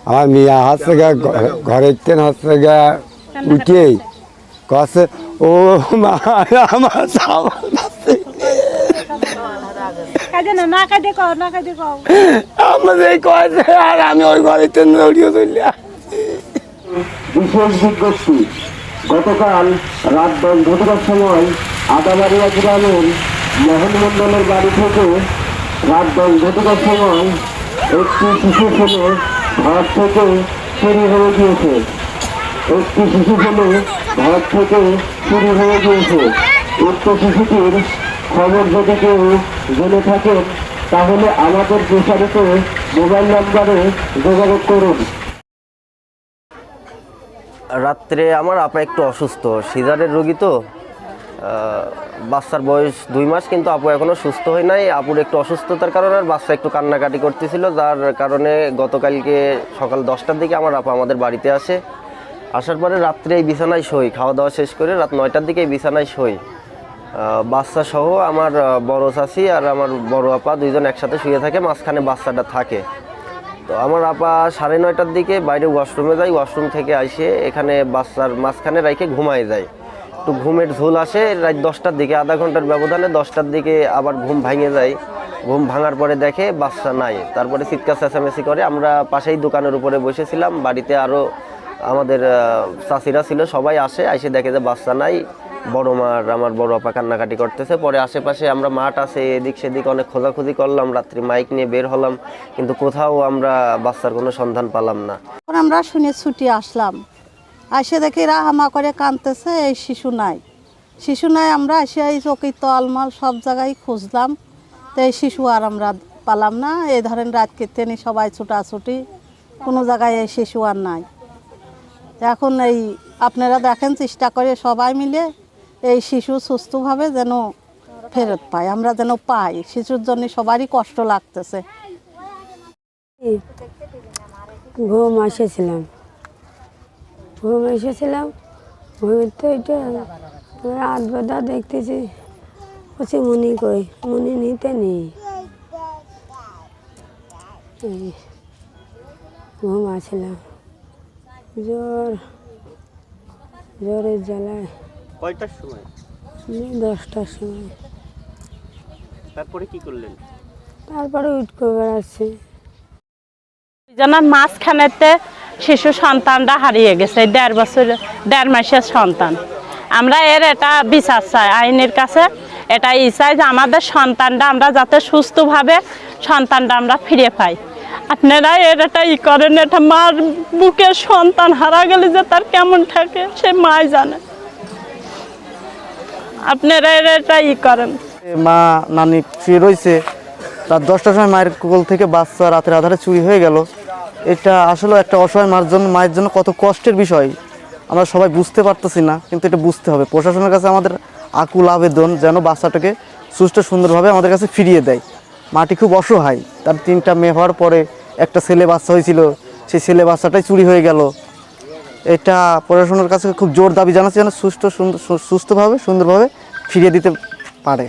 আমার মিয়া হচ্ছে গা ঘরের তেন হচ্ছে গা উঠেই কছে ও মা আমার আমাদের কয়েছে আর আমি ওই ঘরের তেন উঠিয়ে চলে বিশেষ বিজ্ঞপ্তি গতকাল রাত 10টার সময় আদাবাড়িয়া গ্রামের মোহন মন্ডলের বাড়ি থেকে রাত 10টার সময় একটি শিশু ছেলে ঘর থেকে চুরি হয়ে গিয়েছে। একটি শিশু ছেলে ঘর থেকে চুরি হয়ে গিয়েছে। উক্ত শিশুটির খবর যদি কেউ জেনে থাকেন তাহলে আমাদের প্রসারিত মোবাইল নম্বরে যোগাযোগ করুন। রাত্রে আমার আপা একটু অসুস্থ, সিজারের রোগী তো, বাচ্চার বয়স 2 মাস, কিন্তু আপু এখনও সুস্থ হয় নাই। আপুর একটু অসুস্থতার কারণে আর বাচ্চা একটু কান্নাকাটি করতেছিল, যার কারণে গতকালকে সকাল 10টার দিকে আমার আপা আমাদের বাড়িতে আসে। আসার পরে রাত্রে এই বিছানায় শোই, খাওয়া দাওয়া শেষ করে রাত 9টার দিকে এই বিছানায় শোই। বাচ্চা সহ আমার বড় চাচি আর আমার বড় আপা দুইজন একসাথে শুয়ে থাকে, মাঝখানে বাচ্চাটা থাকে। তো আমার আপা 9:30টার দিকে বাইরে ওয়াশরুমে যায়, ওয়াশরুম থেকে আসে এখানে বাচ্চার মাঝখানে রেখে ঘুমায় যায়। একটু ঘুমের ঝোল আসে রাত 10টার দিকে, আধা ঘন্টার ব্যবধানে 10টার দিকে আবার ঘুম ভেঙে যায়। ঘুম ভাঙার পরে দেখে বাচ্চা নাই, তারপরে চিৎকার চেঁচামেচি করে। আমরা পাশেই দোকানের উপরে বসেছিলাম, বাড়িতে আরও আমাদের চাচিরা ছিল, সবাই এসে দেখে যে বাচ্চা নাই। বড় মার আমার বড় আপা কান্নাকাটি করতেছে। পরে আশেপাশে আমরা মাঠ আছে এদিক সেদিক অনেক খোঁজাখুঁজি করলাম, রাত্রি মাইক নিয়ে বের হলাম, কিন্তু কোথাও আমরা বাচ্চার কোনো সন্ধান পেলাম না। আমরা শুনে ছুটি আসলাম, আসে দেখি রাহামা করে কাঁদতেছে, এই শিশু নাই। আমরা এসে এই চৌকি তলমল সব জায়গায় খুঁজলাম, তো এই শিশু আর আমরা পালাম না। এই ধরেন রাত কেতেনি সবাই ছুটাছুটি, কোনো জায়গায় এই শিশু আর নাই। এখন এই আপনারা দেখেন চেষ্টা করে সবাই মিলে এই শিশু সুস্থভাবে যেন ফেরত পাই, আমরা যেন পাই। শিশুর জন্য সবারই কষ্ট লাগতেছে। ঘুম এসেছিলাম ঘুমিতে এটা রাত বেলা দেখতেছি বলছি মনি কই, মনি নিতে নেই। ঘুম আসলাম, জ্বরের জ্বালায়। কয়টার সময়? 10টার সময়। তারপরে কি করলেন? তারপরে উঠকে বেড়াচ্ছি। জানার মাঝখানেতে শিশু সন্তানটা হারিয়ে গেছে, 1.5 মাসের সন্তান। আমরা এর এটা বিচার চাই আইনের কাছে, এটা চাই যে আমাদের সন্তানটা আমরা যাতে সুস্থভাবে সন্তানটা আমরা ফিরে পাই। আপনারা এর এটা করেন, এটা মার বুকে সন্তান হারা গেলে যে তার কেমন থাকে সে মাই জানে। আপনারা এর এটা করেন। মা নানি শুয়ে রয়েছে, রাত 10টার সময় মায়ের কোল থেকে বাচ্চা রাতের আধারে চুরি হয়ে গেল। এটা আসলে একটা অসহায় মায়ের জন্য কত কষ্টের বিষয় আমরা সবাই বুঝতে পারতেছি না, কিন্তু এটা বুঝতে হবে। প্রশাসনের কাছে আমাদের আকুল আবেদন যেন বাচ্চাটাকে সুস্থ সুন্দরভাবে আমাদের কাছে ফিরিয়ে দেয়। মাটি খুব অসহায়, তার 3টা মেয়ে হওয়ার পরে একটা ছেলে বাচ্চা হয়েছিল, সেই ছেলে বাচ্চাটাই চুরি হয়ে গেল। এটা প্রশাসনের কাছে খুব জোর দাবি জানাচ্ছি যেন সুস্থভাবে সুন্দরভাবে ফিরিয়ে দিতে পারে।